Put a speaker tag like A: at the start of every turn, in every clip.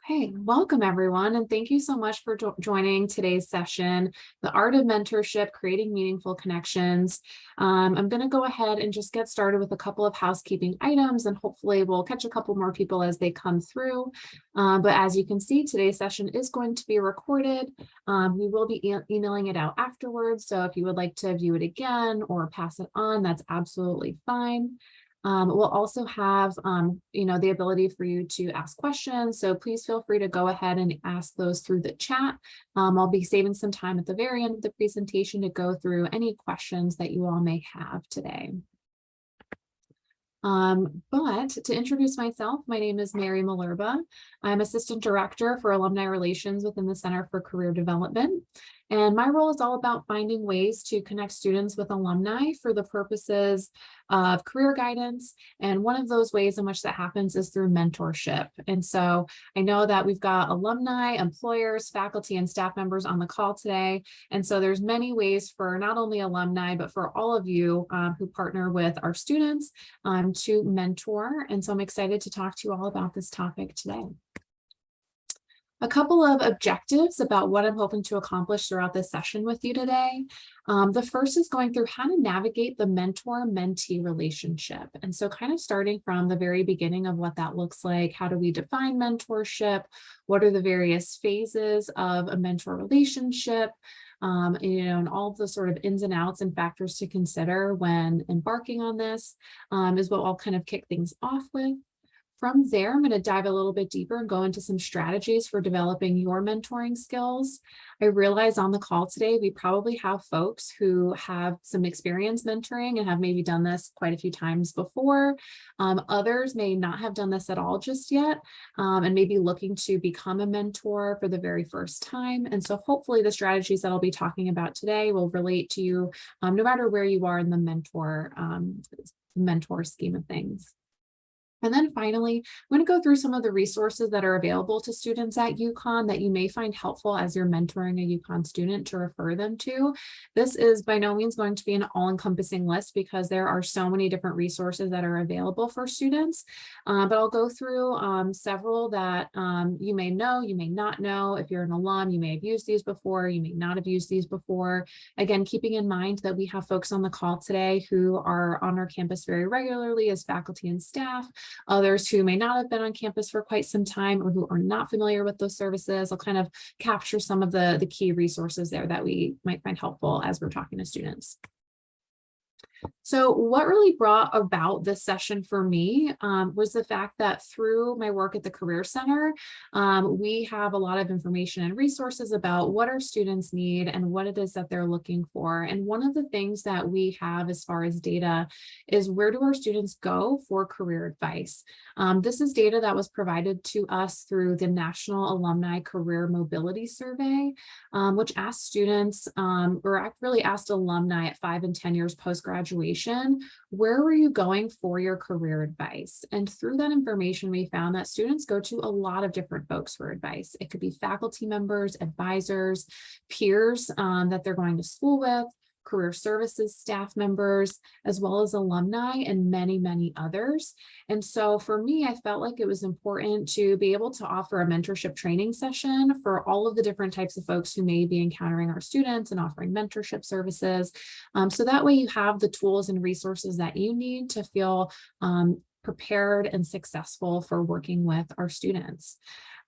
A: Hey, welcome everyone, and thank you so much for joining today's session, The Art of Mentorship, Creating Meaningful Connections. I'm going to go ahead and just get started with a couple of housekeeping items, and hopefully we'll catch a couple more people as they come through. But as you can see, today's session is going to be recorded. We will be emailing it out afterwards, so if you would like to view it again or pass it on, that's absolutely fine. We'll also have, the ability for you to ask questions. So please feel free to go ahead and ask those through the chat. I'll be saving some time at the very end of the presentation to go through any questions that you all may have today. But to introduce myself, my name is Mary Malerba. I'm Assistant Director for Alumni Relations within the Center for Career Development. And my role is all about finding ways to connect students with alumni for the purposes of career guidance. And one of those ways in which that happens is through mentorship. And so I know that we've got alumni, employers, faculty, and staff members on the call today. And so there's many ways for not only alumni, but for all of you who partner with our students to mentor. And so I'm excited to talk to you all about this topic today. A couple of objectives about what I'm hoping to accomplish throughout this session with you today. The first is going through how to navigate the mentor-mentee relationship. And so kind of starting from the very beginning of what that looks like, how do we define mentorship? What are the various phases of a mentor relationship? And all the sort of ins and outs and factors to consider when embarking on this is what I'll kind of kick things off with. From there, I'm going to dive a little bit deeper and go into some strategies for developing your mentoring skills. I realize on the call today, we probably have folks who have some experience mentoring and have maybe done this quite a few times before. Others may not have done this at all just yet and maybe looking to become a mentor for the very first time. And so hopefully the strategies that I'll be talking about today will relate to you no matter where you are in the mentor scheme of things. And then finally, I'm going to go through some of the resources that are available to students at UConn that you may find helpful as you're mentoring a UConn student to refer them to. This is by no means going to be an all-encompassing list because there are so many different resources that are available for students. But I'll go through several that you may know, you may not know. If you're an alum, you may have used these before, you may not have used these before. Again, keeping in mind that we have folks on the call today who are on our campus very regularly as faculty and staff. Others who may not have been on campus for quite some time or who are not familiar with those services. I'll kind of capture some of the key resources there that we might find helpful as we're talking to students. So what really brought about this session for me was the fact that through my work at the Career Center, we have a lot of information and resources about what our students need and what it is that they're looking for. And one of the things that we have as far as data is where do our students go for career advice? This is data that was provided to us through the National Alumni Career Mobility Survey, which asked students or really asked alumni at 5 and 10 years post-graduation, where were you going for your career advice? And through that information, we found that students go to a lot of different folks for advice. It could be faculty members, advisors, peers that they're going to school with, career services staff members, as well as alumni and many, many others. And so for me, I felt like it was important to be able to offer a mentorship training session for all of the different types of folks who may be encountering our students and offering mentorship services. So that way you have the tools and resources that you need to feel prepared and successful for working with our students.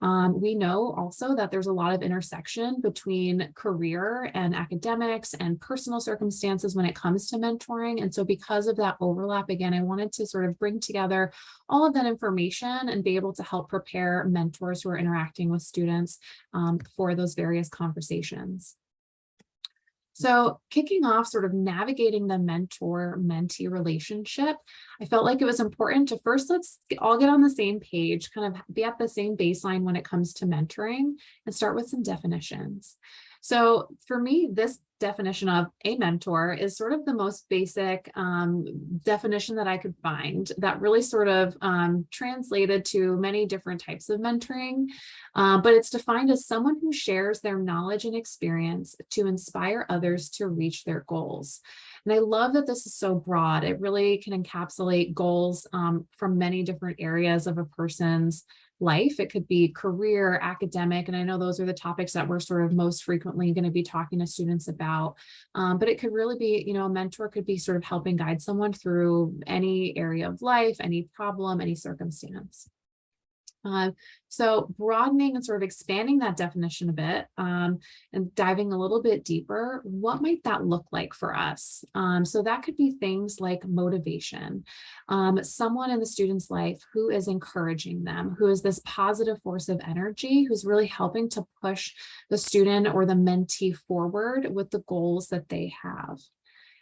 A: We know also that there's a lot of intersection between career and academics and personal circumstances when it comes to mentoring. And so because of that overlap, again, I wanted to sort of bring together all of that information and be able to help prepare mentors who are interacting with students for those various conversations. So kicking off sort of navigating the mentor-mentee relationship, I felt like it was important to first, let's all get on the same page, kind of be at the same baseline when it comes to mentoring and start with some definitions. So for me, this definition of a mentor is sort of the most basic definition that I could find that really sort of translated to many different types of mentoring. But it's defined as someone who shares their knowledge and experience to inspire others to reach their goals. And I love that this is so broad. It really can encapsulate goals from many different areas of a person's life. It could be career, academic, and I know those are the topics that we're sort of most frequently going to be talking to students about. But it could really be, you know, a mentor could be sort of helping guide someone through any area of life, any problem, any circumstance. So broadening and sort of expanding that definition a bit and diving a little bit deeper, what might that look like for us? So that could be things like motivation, someone in the student's life who is encouraging them, who is this positive force of energy, who's really helping to push the student or the mentee forward with the goals that they have.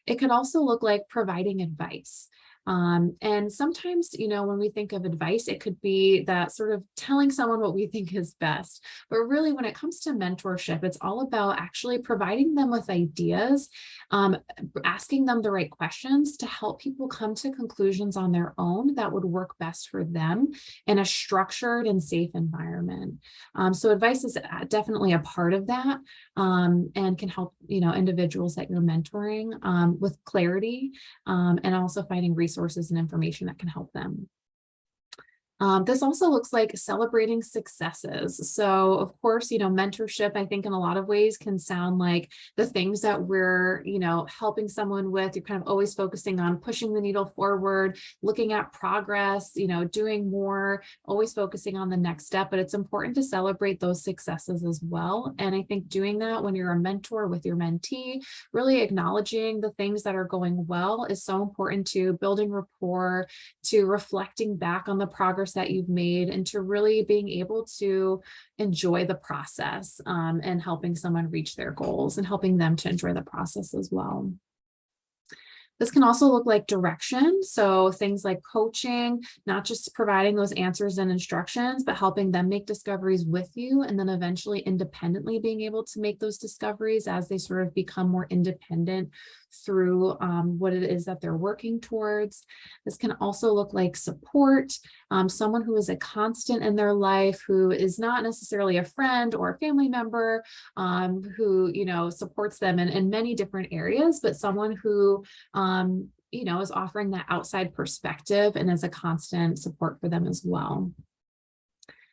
A: It could also look like providing advice. And sometimes, you know, when we think of advice, it could be that sort of telling someone what we think is best. But really, when it comes to mentorship, it's all about actually providing them with ideas, asking them the right questions to help people come to conclusions on their own that would work best for them in a structured and safe environment. So advice is definitely a part of that, and can help, you know, individuals that you're mentoring with clarity, and also finding resources and information that can help them. This also looks like celebrating successes. So of course, you know, mentorship, I think in a lot of ways can sound like the things that we're, you know, helping someone with. You're kind of always focusing on pushing the needle forward, looking at progress, you know, doing more, always focusing on the next step. But it's important to celebrate those successes as well. And I think doing that when you're a mentor with your mentee, really acknowledging the things that are going well is so important to building rapport, to reflecting back on the progress that you've made, and to really being able to enjoy the process, and helping someone reach their goals and helping them to enjoy the process as well. This can also look like direction. So things like coaching, not just providing those answers and instructions, but helping them make discoveries with you, and then eventually independently being able to make those discoveries as they sort of become more independent through what it is that they're working towards. This can also look like support, someone who is a constant in their life, who is not necessarily a friend or a family member, who, you know, supports them in many different areas, but someone who you know, is offering that outside perspective and as a constant support for them as well.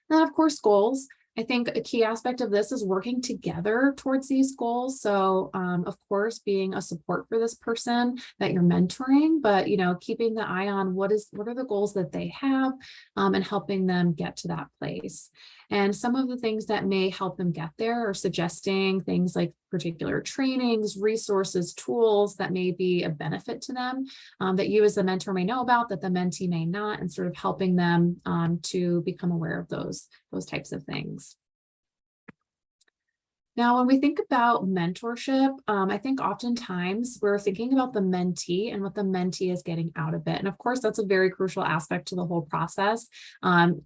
A: And then of course, goals. I think a key aspect of this is working together towards these goals. So of course, being a support for this person that you're mentoring, but, you know, keeping the eye on what are the goals that they have, and helping them get to that place. And some of the things that may help them get there are suggesting things like particular trainings, resources, tools that may be a benefit to them, that you as the mentor may know about, that the mentee may not, and sort of helping them to become aware of those types of things. Now, when we think about mentorship, I think oftentimes we're thinking about the mentee and what the mentee is getting out of it. And of course, that's a very crucial aspect to the whole process.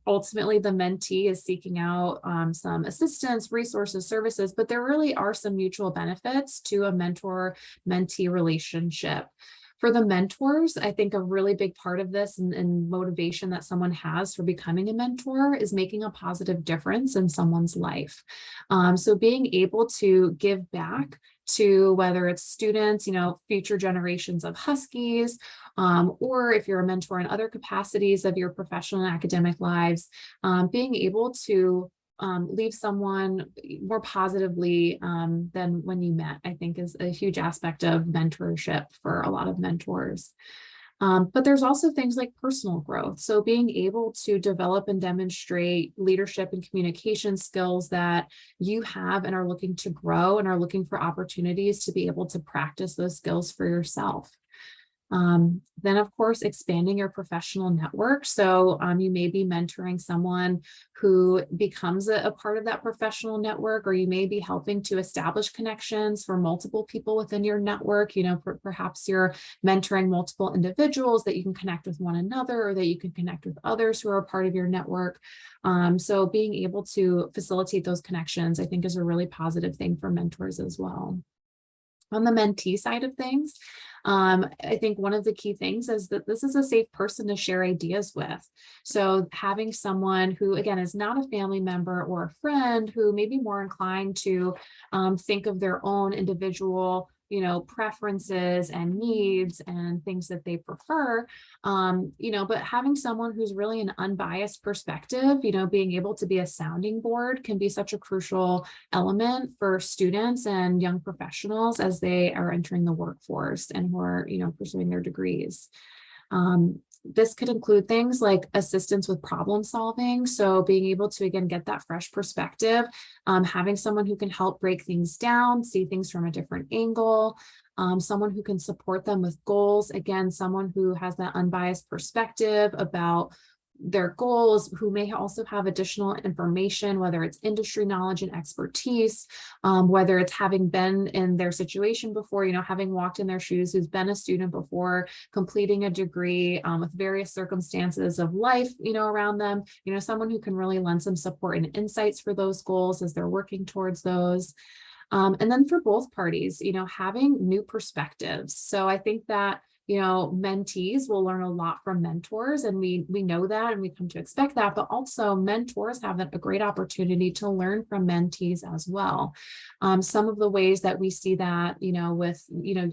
A: Ultimately, the mentee is seeking out some assistance, resources, services, but there really are some mutual benefits to a mentor-mentee relationship. For the mentors, I think a really big part of this and motivation that someone has for becoming a mentor is making a positive difference in someone's life. So being able to give back to whether it's students, you know, future generations of Huskies, or if you're a mentor in other capacities of your professional and academic lives, being able to leave someone more positively than when you met, I think is a huge aspect of mentorship for a lot of mentors. But there's also things like personal growth. So being able to develop and demonstrate leadership and communication skills that you have and are looking to grow and are looking for opportunities to be able to practice those skills for yourself. Then, of course, expanding your professional network. So you may be mentoring someone who becomes a part of that professional network, or you may be helping to establish connections for multiple people within your network. You know, perhaps you're mentoring multiple individuals that you can connect with one another, or that you can connect with others who are a part of your network. So being able to facilitate those connections, I think, is a really positive thing for mentors as well. On the mentee side of things, I think one of the key things is that this is a safe person to share ideas with. So having someone who, again, is not a family member or a friend who may be more inclined to think of their own individual, preferences and needs and things that they prefer, but having someone who's really an unbiased perspective, being able to be a sounding board can be such a crucial element for students and young professionals as they are entering the workforce and who are, pursuing their degrees. This could include things like assistance with problem solving. So being able to, again, get that fresh perspective, having someone who can help break things down, see things from a different angle, someone who can support them with goals. Again, someone who has that unbiased perspective about their goals, who may also have additional information, whether it's industry knowledge and expertise, whether it's having been in their situation before, having walked in their shoes, who's been a student before, completing a degree with various circumstances of life, around them, someone who can really lend some support and insights for those goals as they're working towards those. And then for both parties, having new perspectives. So I think that mentees will learn a lot from mentors, and we know that, and we come to expect that, but also mentors have a great opportunity to learn from mentees as well. Some of the ways that we see that, with,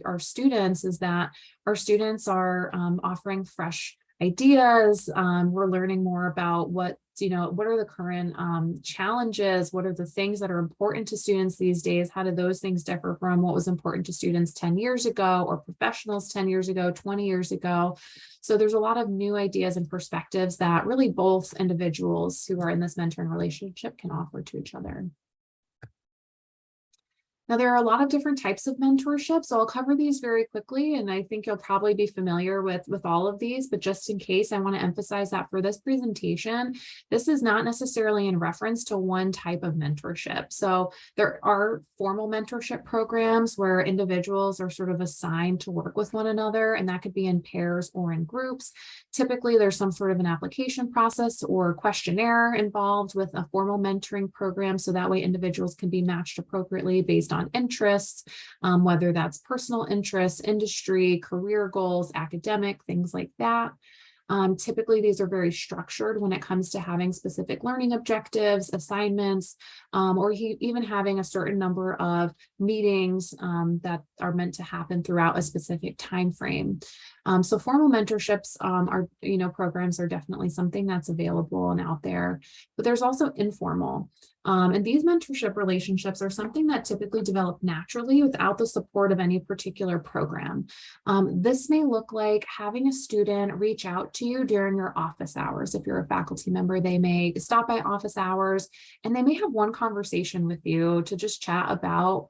A: our students is that our students are offering fresh ideas. We're learning more about what are the current challenges? What are the things that are important to students these days? How do those things differ from what was important to students 10 years ago or professionals 10 years ago, 20 years ago? So there's a lot of new ideas and perspectives that really both individuals who are in this mentoring relationship can offer to each other. Now, there are a lot of different types of mentorship, so I'll cover these very quickly, and I think you'll probably be familiar with all of these, but just in case, I want to emphasize that for this presentation, this is not necessarily in reference to one type of mentorship. So there are formal mentorship programs where individuals are sort of assigned to work with one another, and that could be in pairs or in groups. Typically, there's some sort of an application process or questionnaire involved with a formal mentoring program, so that way individuals can be matched appropriately based on interests, whether that's personal interests, industry, career goals, academic, things like that. Typically, these are very structured when it comes to having specific learning objectives, assignments, or even having a certain number of meetings that are meant to happen throughout a specific time frame. So formal mentorships are, programs are definitely something that's available and out there, but there's also informal. And these mentorship relationships are something that typically develop naturally without the support of any particular program. This may look like having a student reach out to you during your office hours. If you're a faculty member, they may stop by office hours and they may have one conversation with you to just chat about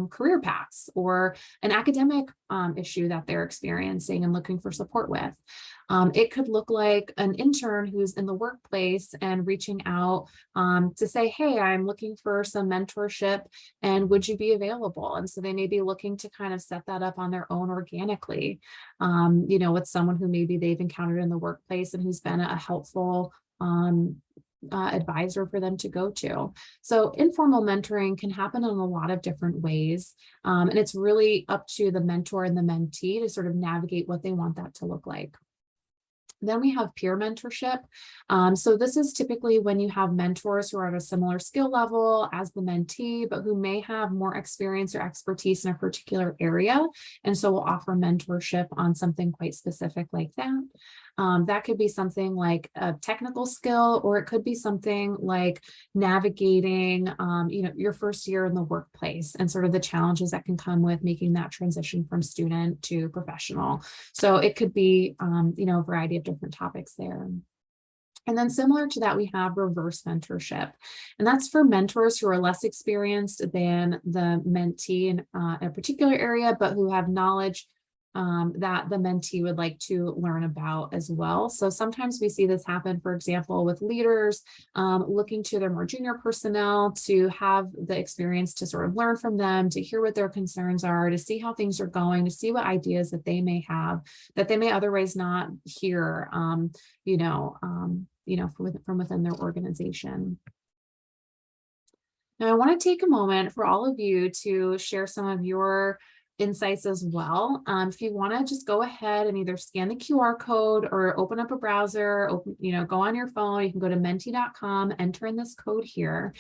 A: career paths or an academic issue that they're experiencing and looking for support with. It could look like an intern who's in the workplace and reaching out to say, hey, I'm looking for some mentorship and would you be available? And so they may be looking to kind of set that up on their own organically, with someone who maybe they've encountered in the workplace and who's been a helpful advisor for them to go to. So informal mentoring can happen in a lot of different ways. And it's really up to the mentor and the mentee to sort of navigate what they want that to look like. Then we have peer mentorship. So this is typically when you have mentors who are at a similar skill level as the mentee, but who may have more experience or expertise in a particular area. And so we'll offer mentorship on something quite specific like that. That could be something like a technical skill, or it could be something like navigating, your first year in the workplace and sort of the challenges that can come with making that transition from student to professional. So it could be, a variety of different topics there. And then similar to that, we have reverse mentorship. And that's for mentors who are less experienced than the mentee in a particular area, but who have knowledge that the mentee would like to learn about as well. So sometimes we see this happen, for example, with leaders looking to their more junior personnel to have the experience to sort of learn from them, to hear what their concerns are, to see how things are going, to see what ideas that they may have that they may otherwise not hear, from within their organization. Now, I want to take a moment for all of you to share some of your insights as well. If you want to just go ahead and either scan the QR code or open up a browser, go on your phone, you can go to mentee.com, enter in this code here.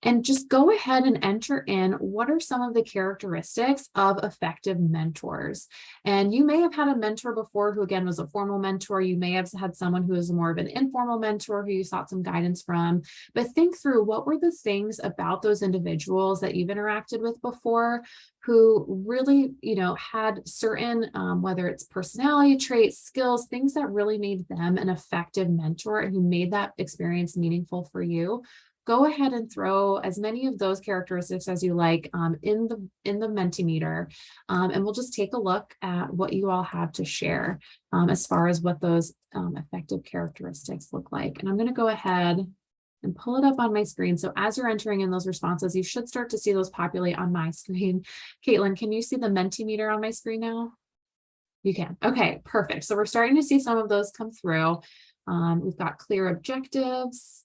A: And just go ahead and enter in what are some of the characteristics of effective mentors. And you may have had a mentor before who, again, was a formal mentor. You may have had someone who is more of an informal mentor who you sought some guidance from. But think through, what were the things about those individuals that you've interacted with before who really, had certain, whether it's personality traits, skills, things that really made them an effective mentor and who made that experience meaningful for you. Go ahead and throw as many of those characteristics as you like in the Mentimeter, and we'll just take a look at what you all have to share as far as what those effective characteristics look like. And I'm going to go ahead and pull it up on my screen. So as you're entering in those responses, you should start to see those populate on my screen. Caitlin, can you see the Mentimeter on my screen now? You can. Okay, perfect. So we're starting to see some of those come through. We've got clear objectives.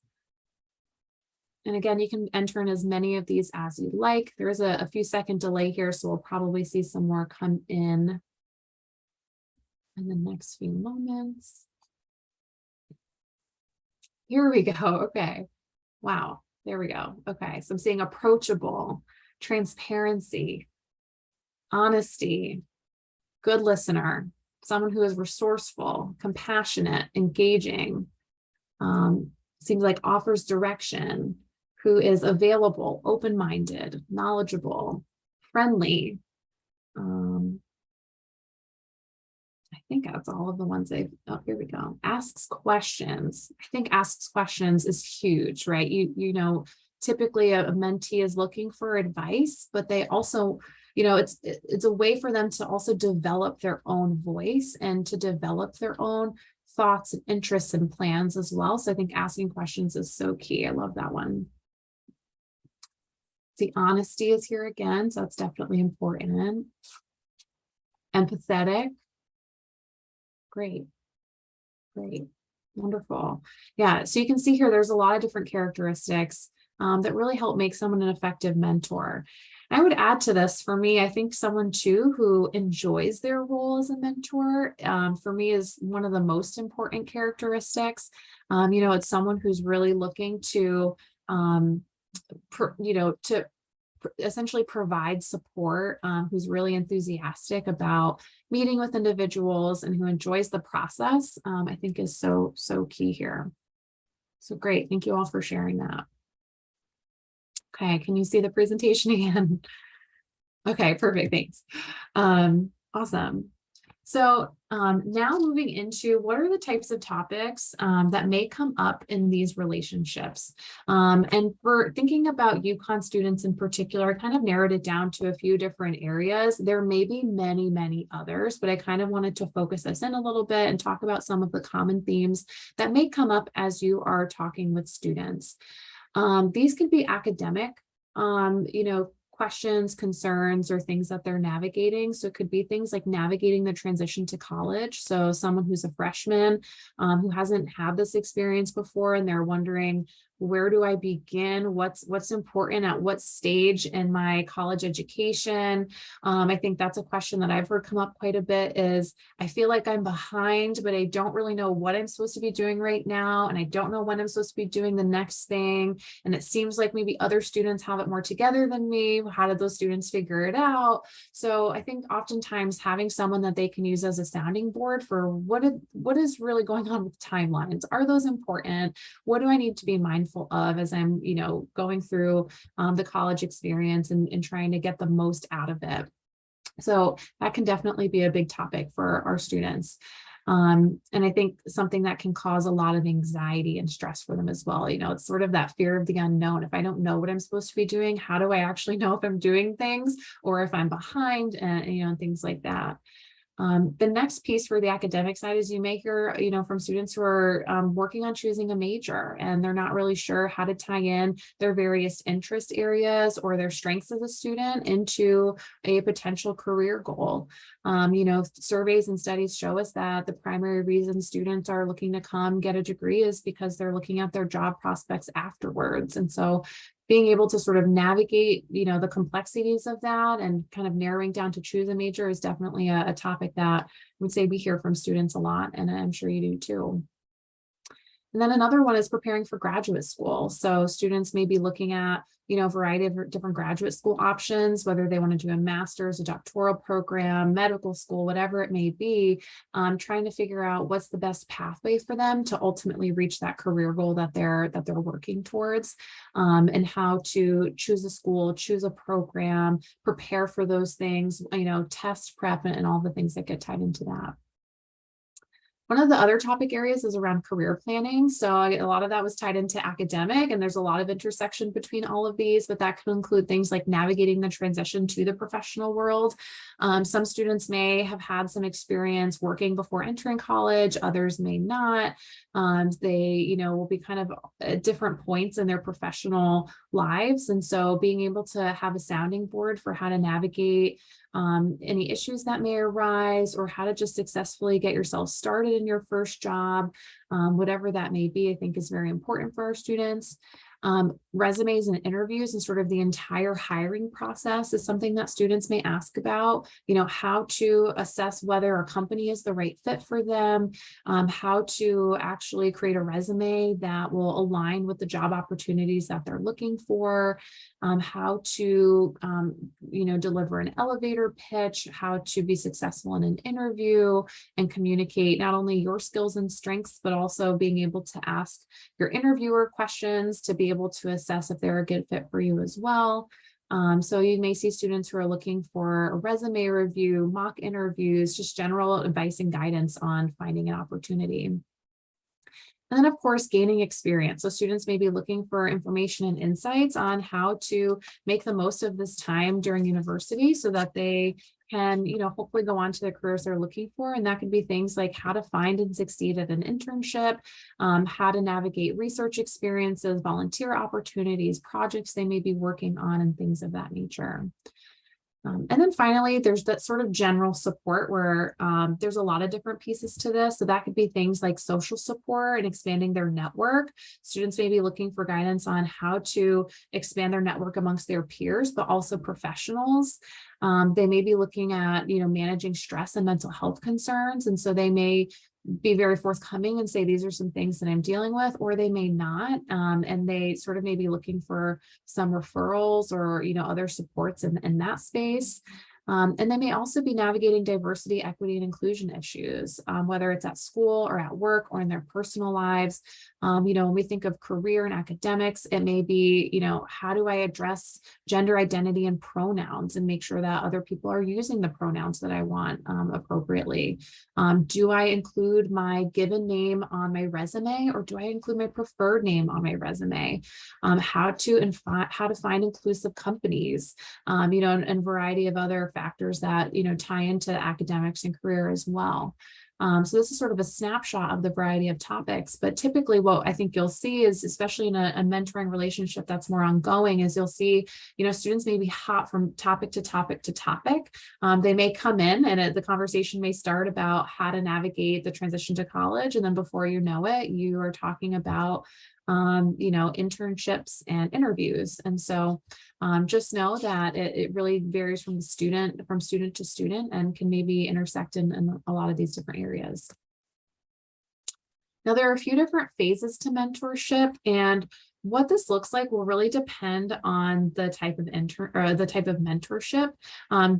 A: And again, you can enter in as many of these as you like. There is a few second delay here, so we'll probably see some more come in the next few moments. Here we go. Okay. Wow. There we go. Okay. So I'm seeing approachable, transparency, honesty, good listener, someone who is resourceful, compassionate, engaging, seems like offers direction, who is available, open-minded, knowledgeable, friendly. I think that's all of the ones here we go. Asks questions. I think asks questions is huge, right? Typically a mentee is looking for advice, but they also, it's a way for them to also develop their own voice and to develop their own thoughts and interests and plans as well. So I think asking questions is so key. I love that one. The honesty is here again, so that's definitely important. Empathetic. Great. Wonderful. Yeah, so you can see here there's a lot of different characteristics that really help make someone an effective mentor. I would add to this, for me, I think someone too who enjoys their role as a mentor, for me, is one of the most important characteristics. It's someone who's really looking to essentially provide support, who's really enthusiastic about meeting with individuals and who enjoys the process, I think is so key here. So great. Thank you all for sharing that. Okay, can you see the presentation again? Okay, perfect. Thanks. Awesome. So now moving into what are the types of topics that may come up in these relationships. And for thinking about UConn students in particular, I kind of narrowed it down to a few different areas. There may be many others, but I kind of wanted to focus us in a little bit and talk about some of the common themes that may come up as you are talking with students. These could be academic, questions, concerns, or things that they're navigating. So it could be things like navigating the transition to college. So someone who's a freshman who hasn't had this experience before, and they're wondering, where do I begin? What's important at what stage in my college education? I think that's a question that I've heard come up quite a bit is, I feel like I'm behind, but I don't really know what I'm supposed to be doing right now. And I don't know when I'm supposed to be doing the next thing. And it seems like maybe other students have it more together than me. How did those students figure it out? So I think oftentimes having someone that they can use as a sounding board for what is really going on with timelines. Are those important? What do I need to be mindful of as I'm, going through the college experience and trying to get the most out of it? So that can definitely be a big topic for our students. And I think something that can cause a lot of anxiety and stress for them as well. It's sort of that fear of the unknown. If I don't know what I'm supposed to be doing, how do I actually know if I'm doing things or if I'm behind and things like that. The next piece for the academic side is you may hear, from students who are working on choosing a major and they're not really sure how to tie in their various interest areas or their strengths as a student into a potential career goal. Surveys and studies show us that the primary reason students are looking to come get a degree is because they're looking at their job prospects afterwards. And so being able to sort of navigate, the complexities of that and kind of narrowing down to choose a major is definitely a topic that I would say we hear from students a lot, and I'm sure you do too. And then another one is preparing for graduate school. So students may be looking at, a variety of different graduate school options, whether they want to do a master's, a doctoral program, medical school, whatever it may be, trying to figure out what's the best pathway for them to ultimately reach that career goal that they're working towards, and how to choose a school, choose a program, prepare for those things, test prep and all the things that get tied into that. One of the other topic areas is around career planning. So a lot of that was tied into academic, and there's a lot of intersection between all of these, but that can include things like navigating the transition to the professional world. Some students may have had some experience working before entering college, others may not. They, will be kind of at different points in their professional lives. And so being able to have a sounding board for how to navigate any issues that may arise, or how to just successfully get yourself started in your first job, whatever that may be, I think is very important for our students. Resumes and interviews and sort of the entire hiring process is something that students may ask about, how to assess whether a company is the right fit for them, how to actually create a resume that will align with the job opportunities that they're looking for, how to, deliver an elevator pitch, how to be successful in an interview and communicate not only your skills and strengths, but also being able to ask your interviewer questions to be able to assess if they're a good fit for you as well. So you may see students who are looking for a resume review, mock interviews, just general advice and guidance on finding an opportunity. And then, of course, gaining experience. So students may be looking for information and insights on how to make the most of this time during university so that they can, hopefully go on to the careers they're looking for. And that could be things like how to find and succeed at an internship, how to navigate research experiences, volunteer opportunities, projects they may be working on, and things of that nature. And then finally, there's that sort of general support where there's a lot of different pieces to this. So that could be things like social support and expanding their network. Students may be looking for guidance on how to expand their network amongst their peers, but also professionals. They may be looking at, managing stress and mental health concerns. And so they may be very forthcoming and say, these are some things that I'm dealing with, or they may not. And they sort of may be looking for some referrals or, other supports in that space. And they may also be navigating diversity, equity, and inclusion issues, whether it's at school or at work or in their personal lives. When we think of career and academics, it may be, how do I address gender identity and pronouns and make sure that other people are using the pronouns that I want appropriately? Do I include my given name on my resume, or do I include my preferred name on my resume? How to find inclusive companies, and a variety of other factors that, tie into academics and career as well. So this is sort of a snapshot of the variety of topics, but typically what I think you'll see is, especially in a mentoring relationship that's more ongoing, is you'll see, students may be hop from topic to topic to topic. They may come in and the conversation may start about how to navigate the transition to college. And then before you know it, you are talking about internships and interviews. And so just know that it really varies from student to student and can maybe intersect in a lot of these different areas. Now, there are a few different phases to mentorship, and what this looks like will really depend on the type of mentorship.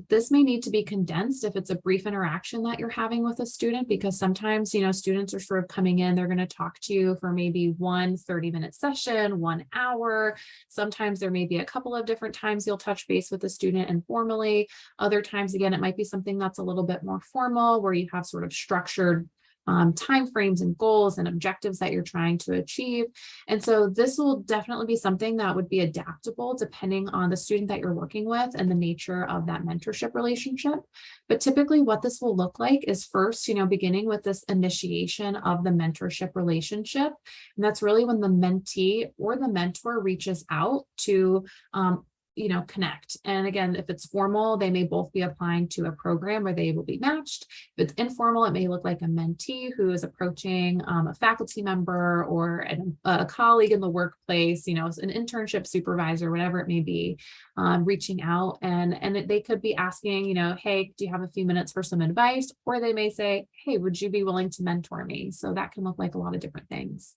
A: This may need to be condensed if it's a brief interaction that you're having with a student, because sometimes, students are sort of coming in, they're going to talk to you for maybe one 30-minute session, 1 hour. Sometimes there may be a couple of different times you'll touch base with the student informally. Other times, again, it might be something that's a little bit more formal, where you have sort of structured timeframes and goals and objectives that you're trying to achieve. And so this will definitely be something that would be adaptable depending on the student that you're working with and the nature of that mentorship relationship. But typically what this will look like is first, beginning with this initiation of the mentorship relationship. And that's really when the mentee or the mentor reaches out to connect. And again, if it's formal, they may both be applying to a program where they will be matched. If it's informal, it may look like a mentee who is approaching a faculty member or a colleague in the workplace, an internship supervisor, whatever it may be, reaching out, and they could be asking, hey, do you have a few minutes for some advice? Or they may say, hey, would you be willing to mentor me? So that can look like a lot of different things.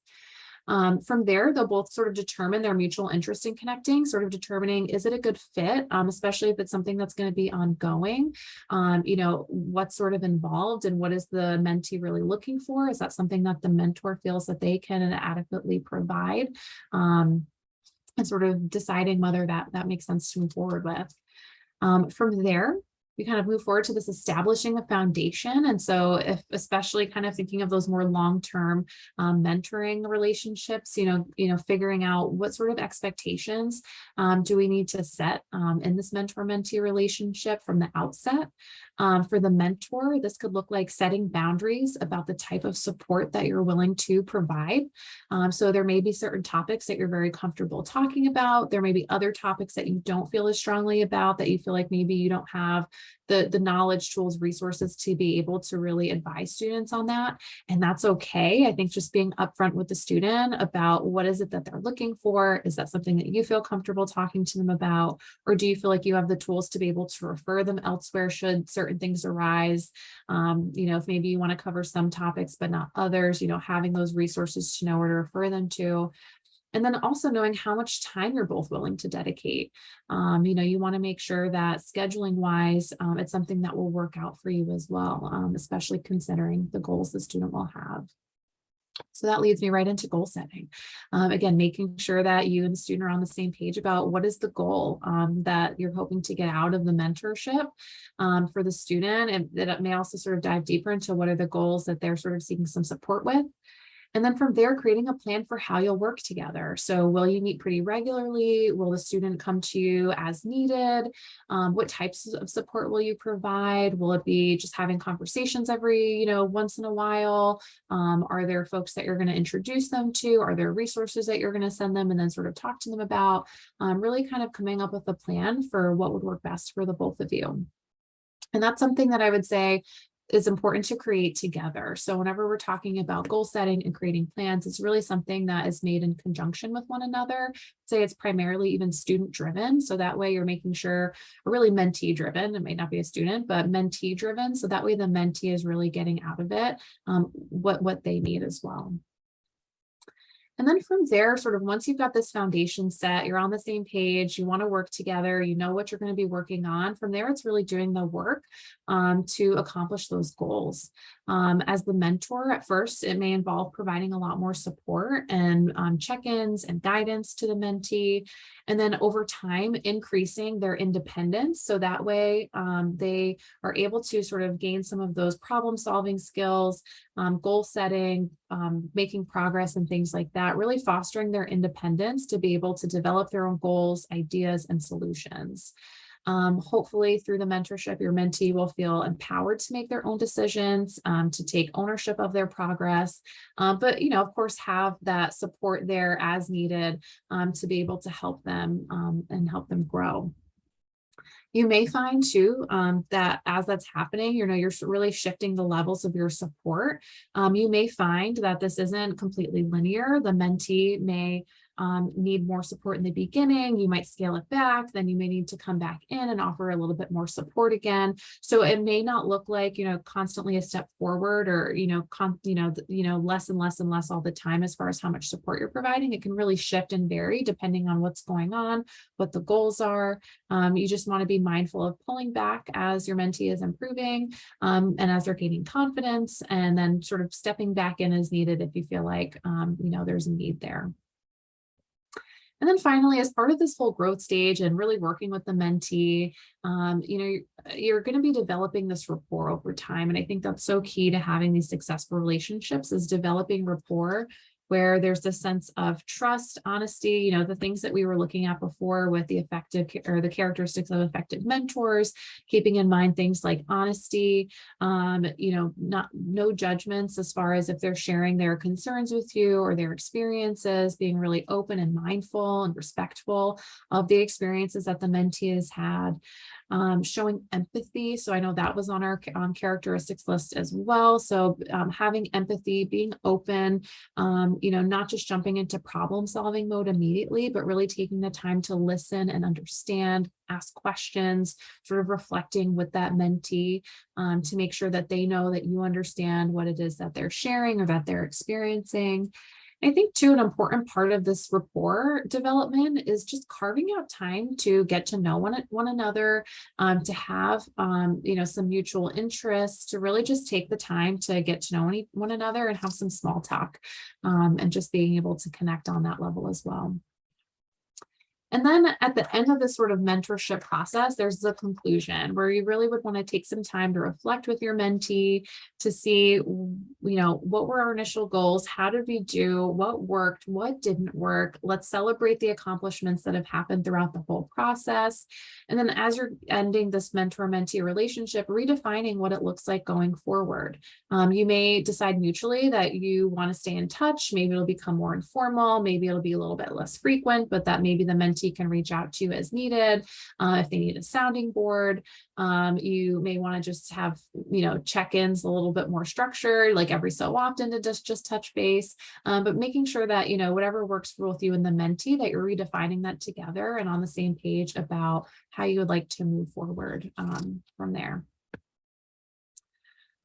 A: From there, they'll both sort of determine their mutual interest in connecting, sort of determining, is it a good fit, especially if it's something that's going to be ongoing, what's sort of involved and what is the mentee really looking for? Is that something that the mentor feels that they can adequately provide? And sort of deciding whether that makes sense to move forward with. From there, we kind of move forward to this establishing a foundation. And so if especially kind of thinking of those more long-term mentoring relationships, figuring out what sort of expectations do we need to set in this mentor-mentee relationship from the outset. For the mentor, this could look like setting boundaries about the type of support that you're willing to provide. So there may be certain topics that you're very comfortable talking about. There may be other topics that you don't feel as strongly about, that you feel like maybe you don't have the knowledge, tools, resources to be able to really advise students on that. And that's okay. I think just being upfront with the student about what is it that they're looking for. Is that something that you feel comfortable talking to them about? Or do you feel like you have the tools to be able to refer them elsewhere should certain things arise? If maybe you want to cover some topics, but not others, having those resources to know where to refer them to. And then also knowing how much time you're both willing to dedicate. You want to make sure that scheduling wise, it's something that will work out for you as well, especially considering the goals the student will have. So that leads me right into goal setting. Again, making sure that you and the student are on the same page about what is the goal that you're hoping to get out of the mentorship for the student. And that may also sort of dive deeper into what are the goals that they're sort of seeking some support with. And then from there, creating a plan for how you'll work together. So will you meet pretty regularly? Will the student come to you as needed? What types of support will you provide? Will it be just having conversations every, once in a while? Are there folks that you're going to introduce them to? Are there resources that you're going to send them and then sort of talk to them about? Really kind of coming up with a plan for what would work best for the both of you. And that's something that I would say is important to create together. So whenever we're talking about goal setting and creating plans, it's really something that is made in conjunction with one another. Say it's primarily even student driven. So that way you're making sure, or really mentee driven, it may not be a student, but mentee driven. So that way the mentee is really getting out of it what they need as well. And then from there, sort of once you've got this foundation set, you're on the same page, you want to work together, you know what you're going to be working on. From there, it's really doing the work to accomplish those goals. As the mentor, at first, it may involve providing a lot more support and check-ins and guidance to the mentee. And then over time, increasing their independence. So that way they are able to sort of gain some of those problem-solving skills, goal setting, making progress and things like that, really fostering their independence to be able to develop their own goals, ideas, and solutions. Hopefully through the mentorship, your mentee will feel empowered to make their own decisions, to take ownership of their progress, but, of course, have that support there as needed to be able to help them and help them grow. You may find too that as that's happening, you're really shifting the levels of your support. You may find that this isn't completely linear. The mentee may need more support in the beginning. You might scale it back. Then you may need to come back in and offer a little bit more support again. So it may not look like, constantly a step forward or, less and less and less all the time as far as how much support you're providing. It can really shift and vary depending on what's going on, what the goals are. You just want to be mindful of pulling back as your mentee is improving and as they're gaining confidence, and then sort of stepping back in as needed if you feel like, there's a need there. And then finally, as part of this whole growth stage and really working with the mentee, you're going to be developing this rapport over time. And I think that's so key to having these successful relationships, is developing rapport where there's this sense of trust, honesty, the things that we were looking at before with the the characteristics of effective mentors, keeping in mind things like honesty, no judgments as far as if they're sharing their concerns with you or their experiences, being really open and mindful and respectful of the experiences that the mentee has had. Showing empathy. So I know that was on our characteristics list as well. So having empathy, being open, not just jumping into problem solving mode immediately, but really taking the time to listen and understand, ask questions, sort of reflecting with that mentee to make sure that they know that you understand what it is that they're sharing or that they're experiencing. I think too, an important part of this rapport development is just carving out time to get to know one another, to have, some mutual interests, to really just take the time to get to know one another and have some small talk, and just being able to connect on that level as well. And then at the end of this sort of mentorship process, there's the conclusion where you really would want to take some time to reflect with your mentee to see, what were our initial goals? How did we do? What worked? What didn't work? Let's celebrate the accomplishments that have happened throughout the whole process. And then as you're ending this mentor-mentee relationship, redefining what it looks like going forward. You may decide mutually that you want to stay in touch. Maybe it'll become more informal. Maybe it'll be a little bit less frequent, but that maybe the mentee can reach out to you as needed. If they need a sounding board, you may want to just have, check-ins a little bit more structured, like every so often to just touch base, but making sure that, whatever works for both you and the mentee, that you're redefining that together and on the same page about how you would like to move forward from there.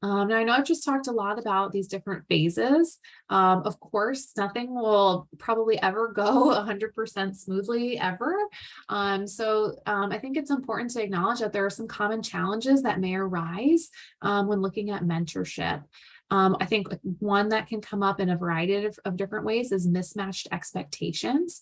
A: Now I know I've just talked a lot about these different phases. Of course, nothing will probably ever go 100% smoothly ever. So I think it's important to acknowledge that there are some common challenges that may arise when looking at mentorship. I think one that can come up in a variety of different ways is mismatched expectations.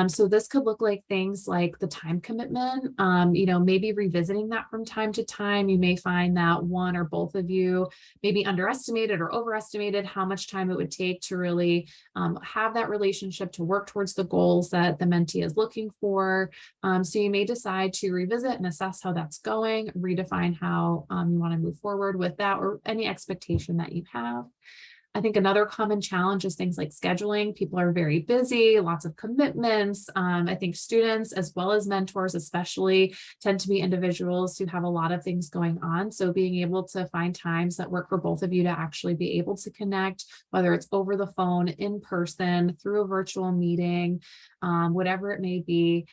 A: So this could look like things like the time commitment, maybe revisiting that from time to time. You may find that one or both of you maybe underestimated or overestimated how much time it would take to really have that relationship, to work towards the goals that the mentee is looking for. So you may decide to revisit and assess how that's going, redefine how you want to move forward with that or any expectation that you have. I think another common challenge is things like scheduling. People are very busy, lots of commitments. I think students as well as mentors especially tend to be individuals who have a lot of things going on. So being able to find times that work for both of you to actually be able to connect, whether it's over the phone, in person, through a virtual meeting, whatever it may be,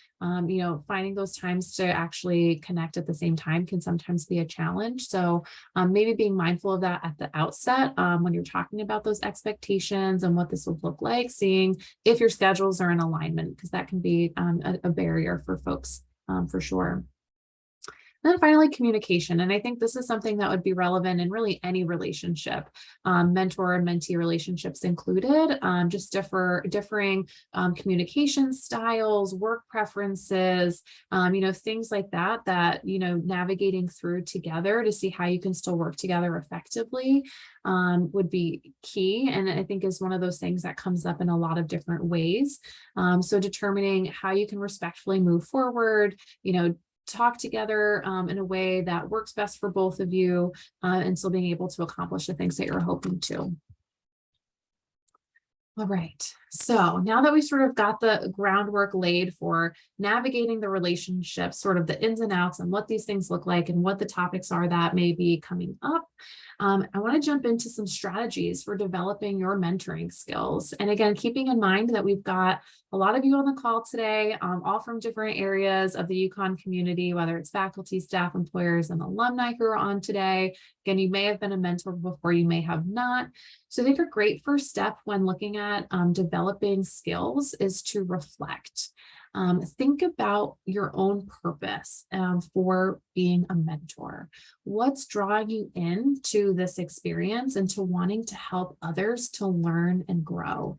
A: finding those times to actually connect at the same time can sometimes be a challenge. So maybe being mindful of that at the outset when you're talking about those expectations and what this would look like, seeing if your schedules are in alignment, because that can be a barrier for folks for sure. And then finally, communication. And I think this is something that would be relevant in really any relationship, mentor and mentee relationships included, just differing communication styles, work preferences, things like that, navigating through together to see how you can still work together effectively would be key. And I think is one of those things that comes up in a lot of different ways. So determining how you can respectfully move forward, talk together in a way that works best for both of you and still being able to accomplish the things that you're hoping to. All right, so now that we've sort of got the groundwork laid for navigating the relationship, sort of the ins and outs and what these things look like and what the topics are that may be coming up, I want to jump into some strategies for developing your mentoring skills. And again, keeping in mind that we've got a lot of you on the call today, all from different areas of the UConn community, whether it's faculty, staff, employers, and alumni who are on today. Again, you may have been a mentor before, you may have not. So I think a great first step when looking at developing skills is to reflect. Think about your own purpose for being a mentor. What's drawing you into this experience and to wanting to help others to learn and grow?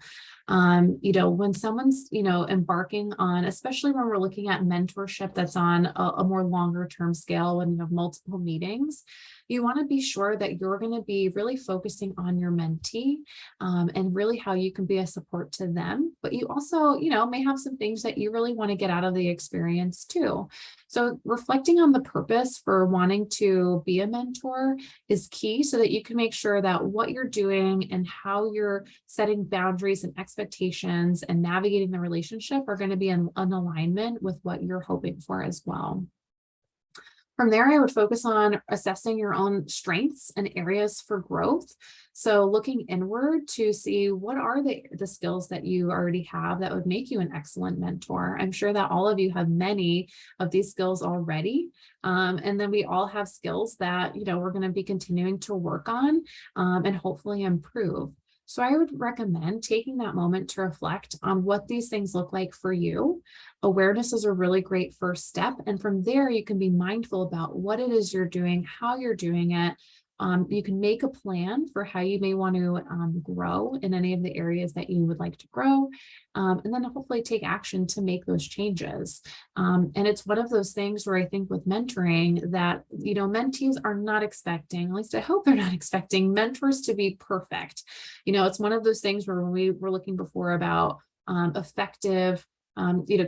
A: When someone's, embarking on, especially when we're looking at mentorship that's on a more longer term scale when you have multiple meetings, you want to be sure that you're going to be really focusing on your mentee and really how you can be a support to them. But you also, may have some things that you really want to get out of the experience too. So reflecting on the purpose for wanting to be a mentor is key so that you can make sure that what you're doing and how you're setting boundaries and expectations and navigating the relationship are going to be in alignment with what you're hoping for as well. From there, I would focus on assessing your own strengths and areas for growth. So looking inward to see what are the skills that you already have that would make you an excellent mentor. I'm sure that all of you have many of these skills already. And then we all have skills that, we're going to be continuing to work on and hopefully improve. So I would recommend taking that moment to reflect on what these things look like for you. Awareness is a really great first step. And from there, you can be mindful about what it is you're doing, how you're doing it. You can make a plan for how you may want to grow in any of the areas that you would like to grow, and then hopefully take action to make those changes. And it's one of those things where I think with mentoring that, mentees are not expecting, at least I hope they're not expecting mentors to be perfect. It's one of those things where when we were looking before about effective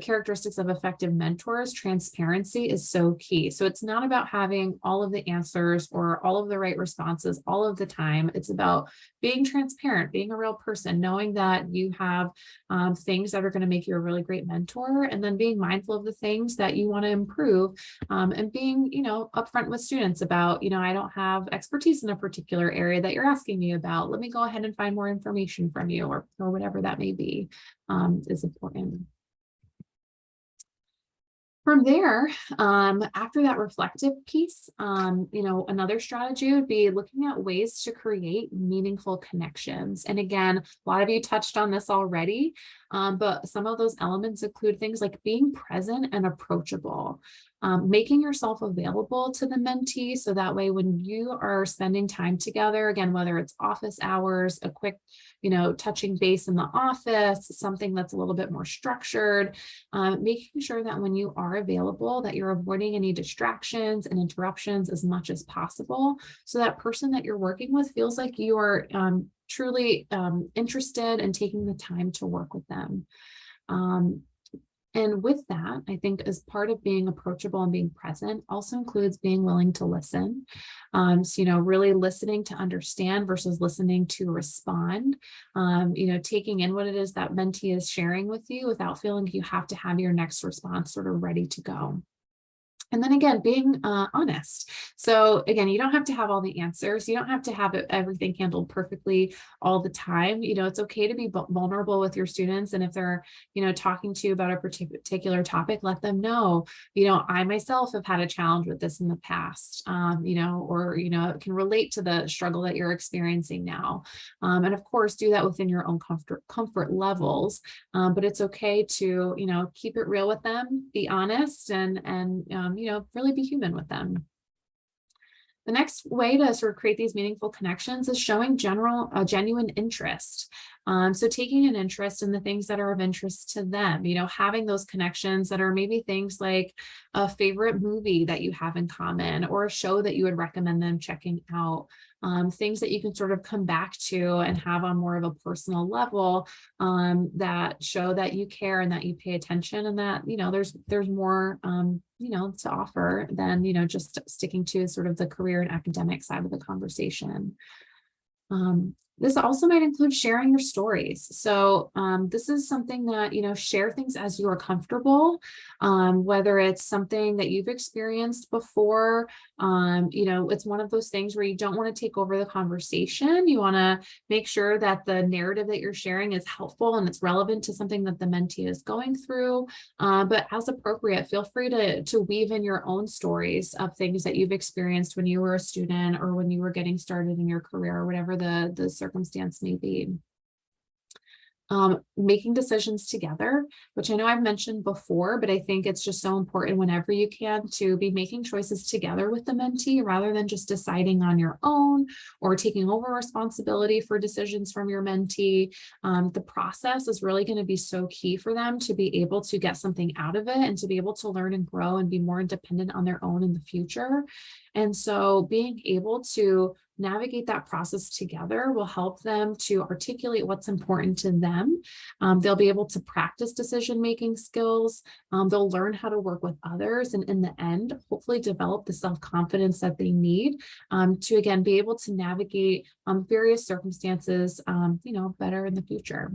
A: characteristics of effective mentors, transparency is so key. So it's not about having all of the answers or all of the right responses all of the time. It's about being transparent, being a real person, knowing that you have things that are going to make you a really great mentor, and then being mindful of the things that you want to improve, and being, upfront with students about, I don't have expertise in a particular area that you're asking me about. Let me go ahead and find more information from you, or whatever that may be, is important. From there, after that reflective piece, another strategy would be looking at ways to create meaningful connections. And again, a lot of you touched on this already, but some of those elements include things like being present and approachable. Making yourself available to the mentee so that way when you are spending time together, again, whether it's office hours, a quick, touching base in the office, something that's a little bit more structured, making sure that when you are available that you're avoiding any distractions and interruptions as much as possible, so that person that you're working with feels like you are truly interested in taking the time to work with them. And with that, I think as part of being approachable and being present also includes being willing to listen. So, really listening to understand versus listening to respond, taking in what it is that mentee is sharing with you without feeling you have to have your next response sort of ready to go. And then again, being honest. So again, you don't have to have all the answers. You don't have to have everything handled perfectly all the time. It's okay to be vulnerable with your students. And if they're, talking to you about a particular topic, let them know, I myself have had a challenge with this in the past, or can relate to the struggle that you're experiencing now. And of course, do that within your own comfort levels. But it's okay to, keep it real with them, be honest, and really be human with them. The next way to sort of create these meaningful connections is showing genuine interest. So taking an interest in the things that are of interest to them, having those connections that are maybe things like a favorite movie that you have in common or a show that you would recommend them checking out, things that you can sort of come back to and have on more of a personal level, that show that you care and that you pay attention and that, there's more, to offer than, just sticking to sort of the career and academic side of the conversation. This also might include sharing your stories. So this is something that, share things as you are comfortable, whether it's something that you've experienced before. It's one of those things where you don't want to take over the conversation. You want to make sure that the narrative that you're sharing is helpful and it's relevant to something that the mentee is going through. But as appropriate, feel free to weave in your own stories of things that you've experienced when you were a student or when you were getting started in your career or whatever the circumstance may be. Making decisions together, which I know I've mentioned before, but I think it's just so important whenever you can to be making choices together with the mentee rather than just deciding on your own or taking over responsibility for decisions from your mentee. The process is really going to be so key for them to be able to get something out of it and to be able to learn and grow and be more independent on their own in the future. And so being able to navigate that process together will help them to articulate what's important to them. They'll be able to practice decision-making skills. They'll learn how to work with others, and in the end, hopefully develop the self-confidence that they need to, again, be able to navigate various circumstances, better in the future.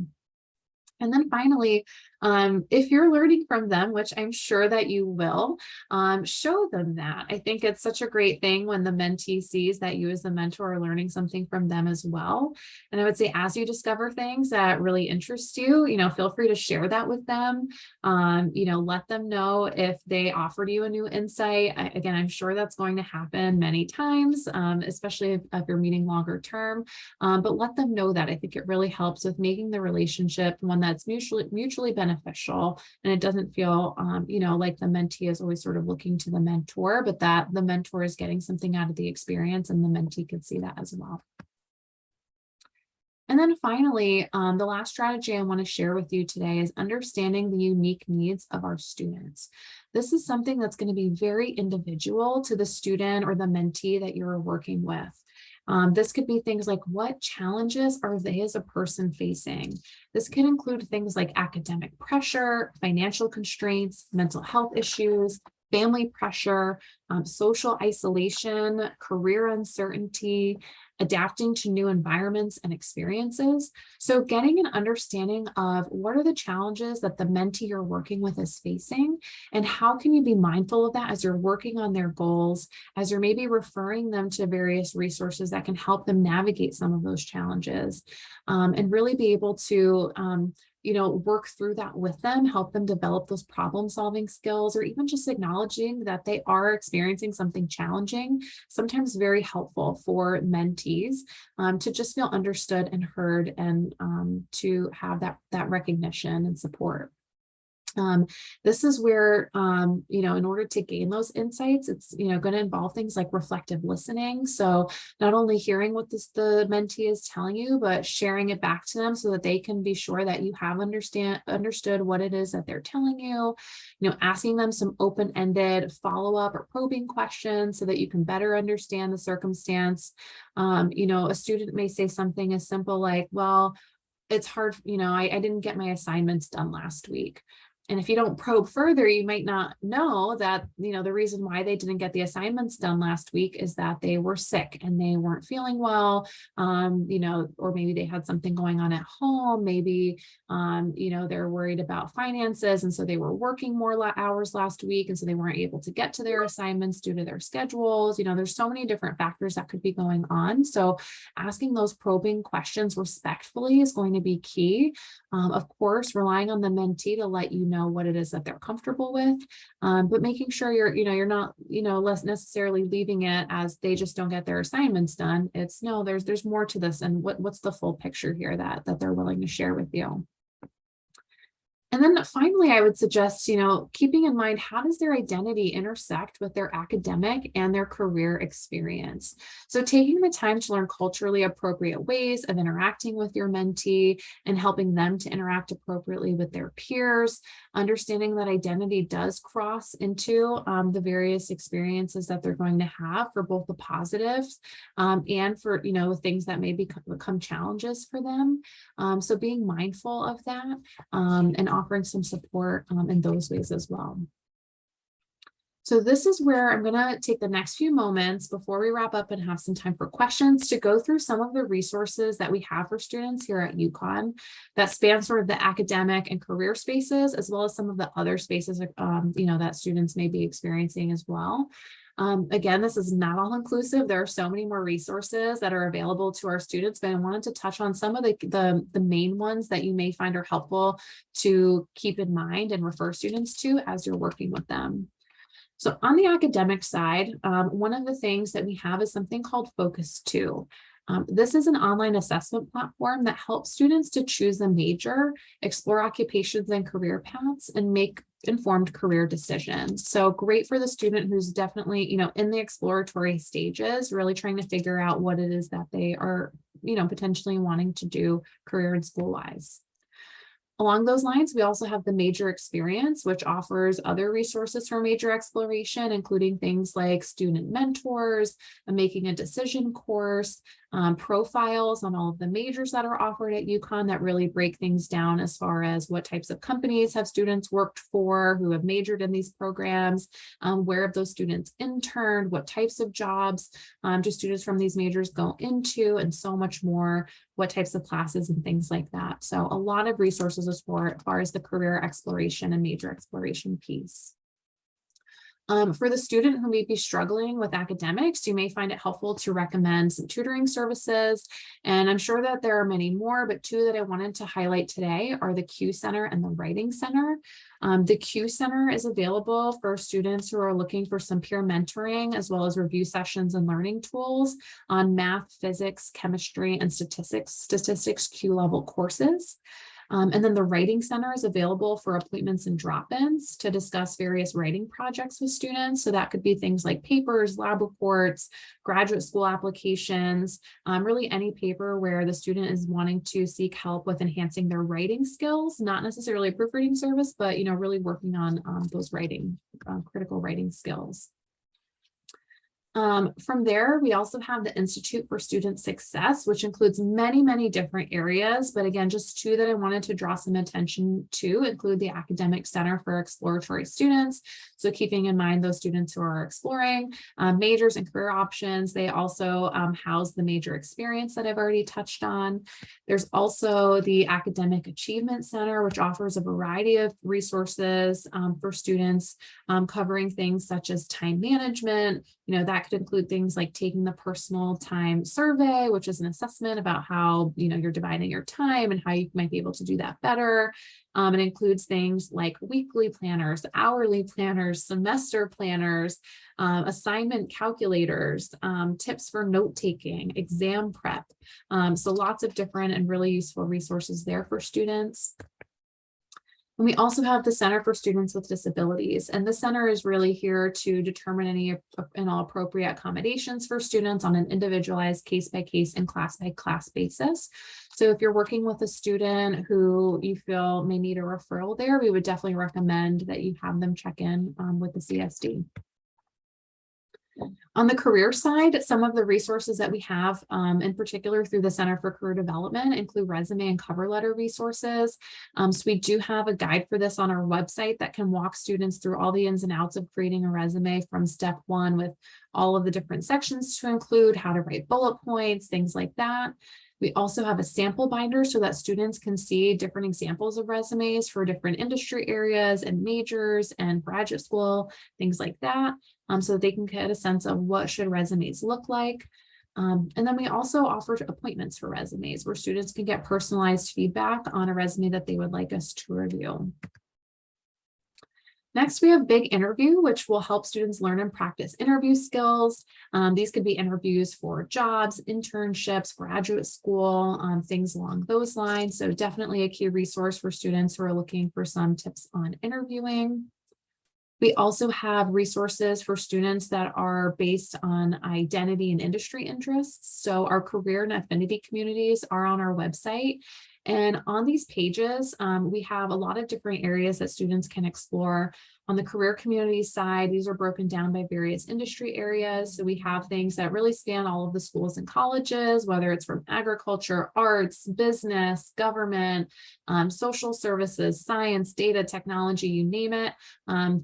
A: And then finally, if you're learning from them, which I'm sure that you will, show them that. I think it's such a great thing when the mentee sees that you as the mentor are learning something from them as well. And I would say as you discover things that really interest you, feel free to share that with them. Let them know if they offered you a new insight. Again, I'm sure that's going to happen many times, especially if you're meeting longer term. But let them know that. I think it really helps with making the relationship one that's mutually beneficial, and it doesn't feel like the mentee is always sort of looking to the mentor, but that the mentor is getting something out of the experience and the mentee could see that as well. And then finally, the last strategy I want to share with you today is understanding the unique needs of our students. This is something that's going to be very individual to the student or the mentee that you're working with. This could be things like, what challenges are they as a person facing? This can include things like academic pressure, financial constraints, mental health issues, family pressure, social isolation, career uncertainty, adapting to new environments and experiences. So getting an understanding of what are the challenges that the mentee you're working with is facing, and how can you be mindful of that as you're working on their goals, as you're maybe referring them to various resources that can help them navigate some of those challenges, and really be able to work through that with them, help them develop those problem solving skills, or even just acknowledging that they are experiencing something challenging, sometimes very helpful for mentees to just feel understood and heard, and to have that recognition and support. This is where, in order to gain those insights, it's, going to involve things like reflective listening. So not only hearing what the mentee is telling you, but sharing it back to them so that they can be sure that you have understood what it is that they're telling you, asking them some open-ended follow-up or probing questions so that you can better understand the circumstance. A student may say something as simple like, well, it's hard, I didn't get my assignments done last week. And if you don't probe further, you might not know that, the reason why they didn't get the assignments done last week is that they were sick and they weren't feeling well, or maybe they had something going on at home. Maybe, they're worried about finances. And so they were working more hours last week. And so they weren't able to get to their assignments due to their schedules. There's so many different factors that could be going on. So asking those probing questions respectfully is going to be key. Of course, relying on the mentee to let you know what it is that they're comfortable with, but making sure you're not, less necessarily leaving it as they just don't get their assignments done. It's no, there's more to this, and what's the full picture here that they're willing to share with you. And then finally, I would suggest, keeping in mind, how does their identity intersect with their academic and their career experience? So taking the time to learn culturally appropriate ways of interacting with your mentee and helping them to interact appropriately with their peers, understanding that identity does cross into the various experiences that they're going to have for both the positives and for, things that may become challenges for them. So being mindful of that and offering some support in those ways as well. So this is where I'm going to take the next few moments before we wrap up and have some time for questions to go through some of the resources that we have for students here at UConn that span sort of the academic and career spaces, as well as some of the other spaces, that students may be experiencing as well. Again, this is not all inclusive. There are so many more resources that are available to our students, but I wanted to touch on some of the main ones that you may find are helpful to keep in mind and refer students to as you're working with them. So on the academic side, one of the things that we have is something called Focus 2. This is an online assessment platform that helps students to choose a major, explore occupations and career paths, and make informed career decisions. So great for the student who's definitely, in the exploratory stages, really trying to figure out what it is that they are, potentially wanting to do career and school wise. Along those lines, we also have the major experience, which offers other resources for major exploration, including things like student mentors, a making a decision course, profiles on all of the majors that are offered at UConn that really break things down as far as what types of companies have students worked for who have majored in these programs, where have those students interned, what types of jobs do students from these majors go into, and so much more, what types of classes and things like that. So a lot of resources as far as the career exploration and major exploration piece. For the student who may be struggling with academics, you may find it helpful to recommend some tutoring services. And I'm sure that there are many more, but two that I wanted to highlight today are the Q Center and the Writing Center. The Q Center is available for students who are looking for some peer mentoring, as well as review sessions and learning tools on math, physics, chemistry, and statistics Q level courses. And then the Writing Center is available for appointments and drop-ins to discuss various writing projects with students. So that could be things like papers, lab reports, graduate school applications, really any paper where the student is wanting to seek help with enhancing their writing skills, not necessarily a proofreading service, but really working on those critical writing skills. From there, we also have the Institute for Student Success, which includes many, many different areas. But again, just two that I wanted to draw some attention to include the Academic Center for Exploratory Students. So keeping in mind those students who are exploring majors and career options. They also house the major experience that I've already touched on. There's also the Academic Achievement Center, which offers a variety of resources for students, covering things such as time management. That could include things like taking the personal time survey, which is an assessment about how, you're dividing your time and how you might be able to do that better. It includes things like weekly planners, hourly planners, semester planners, assignment calculators, tips for note-taking, exam prep. So lots of different and really useful resources there for students. And we also have the Center for Students with Disabilities, and the center is really here to determine any and all appropriate accommodations for students on an individualized case-by-case and class-by-class basis. So if you're working with a student who you feel may need a referral there, we would definitely recommend that you have them check in with the CSD. On the career side, some of the resources that we have, in particular through the Center for Career Development, include resume and cover letter resources. So we do have a guide for this on our website that can walk students through all the ins and outs of creating a resume from step one, with all of the different sections to include, how to write bullet points, things like that. We also have a sample binder so that students can see different examples of resumes for different industry areas and majors and graduate school, things like that, so that they can get a sense of what should resumes look like. And then we also offer appointments for resumes where students can get personalized feedback on a resume that they would like us to review. Next, we have Big Interview, which will help students learn and practice interview skills. These could be interviews for jobs, internships, graduate school, things along those lines. So definitely a key resource for students who are looking for some tips on interviewing. We also have resources for students that are based on identity and industry interests. So our career and affinity communities are on our website. And on these pages, we have a lot of different areas that students can explore. On the career community side, these are broken down by various industry areas. So we have things that really span all of the schools and colleges, whether it's from agriculture, arts, business, government, social services, science, data, technology, you name it.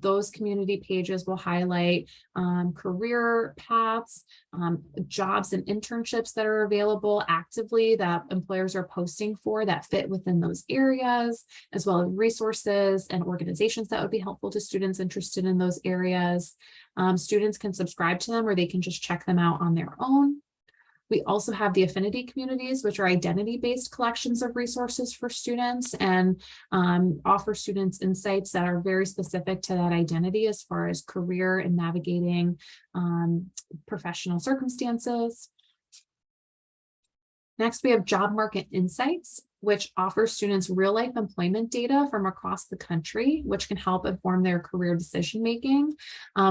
A: Those community pages will highlight career paths, jobs and internships that are available actively that employers are posting for that fit within those areas, as well as resources and organizations that would be helpful to students interested in those areas. Students can subscribe to them or they can just check them out on their own. We also have the affinity communities, which are identity-based collections of resources for students and offer students insights that are very specific to that identity as far as career and navigating professional circumstances. Next, we have Job Market Insights, which offers students real-life employment data from across the country, which can help inform their career decision-making.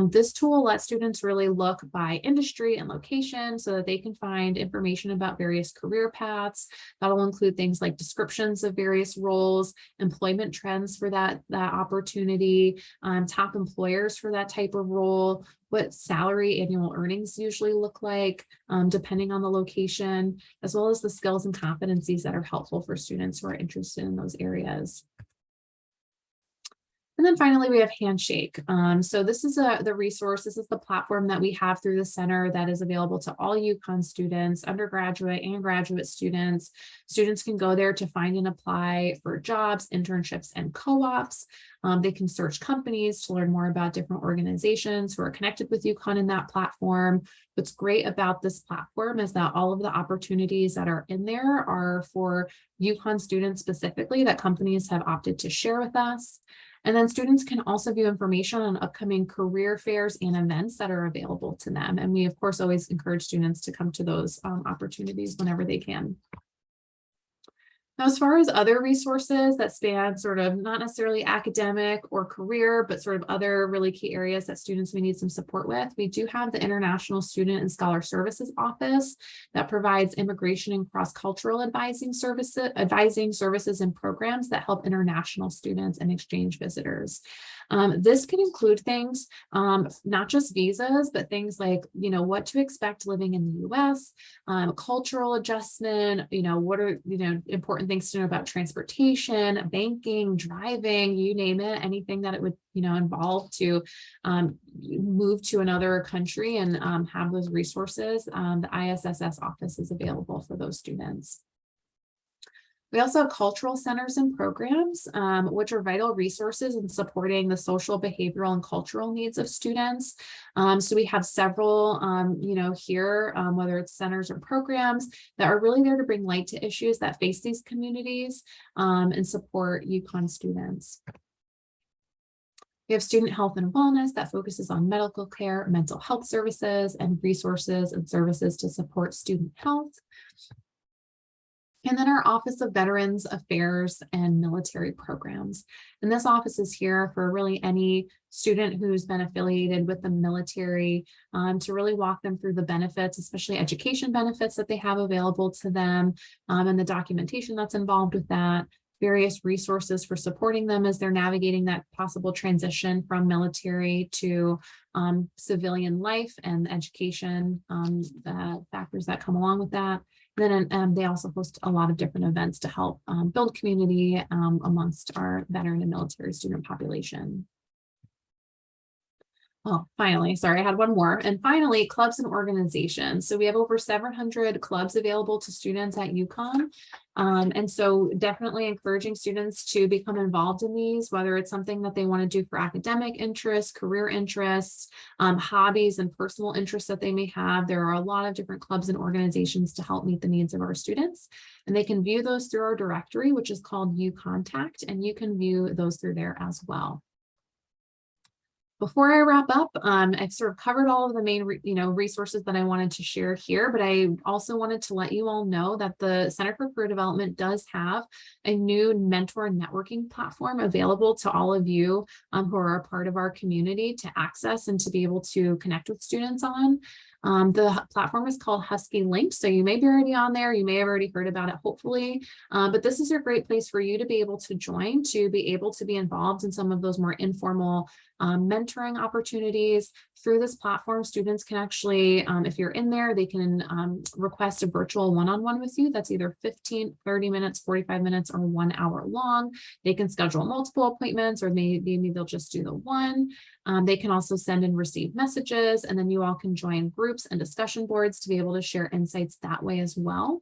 A: This tool lets students really look by industry and location so that they can find information about various career paths. That'll include things like descriptions of various roles, employment trends for that opportunity, top employers for that type of role, what salary annual earnings usually look like, depending on the location, as well as the skills and competencies that are helpful for students who are interested in those areas. And then finally, we have Handshake. So this is the resource. This is the platform that we have through the center that is available to all UConn students, undergraduate and graduate students. Students can go there to find and apply for jobs, internships, and co-ops. They can search companies to learn more about different organizations who are connected with UConn in that platform. What's great about this platform is that all of the opportunities that are in there are for UConn students specifically that companies have opted to share with us. And then students can also view information on upcoming career fairs and events that are available to them. And we, of course, always encourage students to come to those opportunities whenever they can. Now, as far as other resources that span sort of not necessarily academic or career, but sort of other really key areas that students may need some support with, we do have the International Student and Scholar Services Office that provides immigration and cross-cultural advising services and programs that help international students and exchange visitors. This can include things, not just visas, but things like, what to expect living in the US, cultural adjustment, what are, important things to know about transportation, banking, driving, you name it, anything that it would, involve to move to another country and have those resources. The ISSS office is available for those students. We also have cultural centers and programs, which are vital resources in supporting the social, behavioral, and cultural needs of students. So we have several, here, whether it's centers or programs that are really there to bring light to issues that face these communities and support UConn students. We have student health and wellness that focuses on medical care, mental health services, and resources and services to support student health. And then our Office of Veterans Affairs and Military Programs. And this office is here for really any student who's been affiliated with the military to really walk them through the benefits, especially education benefits that they have available to them, and the documentation that's involved with that, various resources for supporting them as they're navigating that possible transition from military to civilian life and education, the factors that come along with that. And then they also host a lot of different events to help build community amongst our veteran and military student population. Oh, finally, sorry, I had one more. And finally, clubs and organizations. So we have over 700 clubs available to students at UConn. And so definitely encouraging students to become involved in these, whether it's something that they want to do for academic interests, career interests, hobbies, and personal interests that they may have. There are a lot of different clubs and organizations to help meet the needs of our students. And they can view those through our directory, which is called UContact, and you can view those through there as well. Before I wrap up, I've sort of covered all of the main, resources that I wanted to share here, but I also wanted to let you all know that the Center for Career Development does have a new mentor networking platform available to all of you who are a part of our community to access and to be able to connect with students on. The platform is called Husky Link, so you may be already on there, you may have already heard about it, hopefully, but this is a great place for you to be able to join, to be able to be involved in some of those more informal mentoring opportunities. Through this platform, students can actually, if you're in there, they can request a virtual one-on-one with you that's either 15, 30 minutes, 45 minutes, or 1 hour long. They can schedule multiple appointments, or maybe they'll just do the one. They can also send and receive messages, and then you all can join groups and discussion boards to be able to share insights that way as well.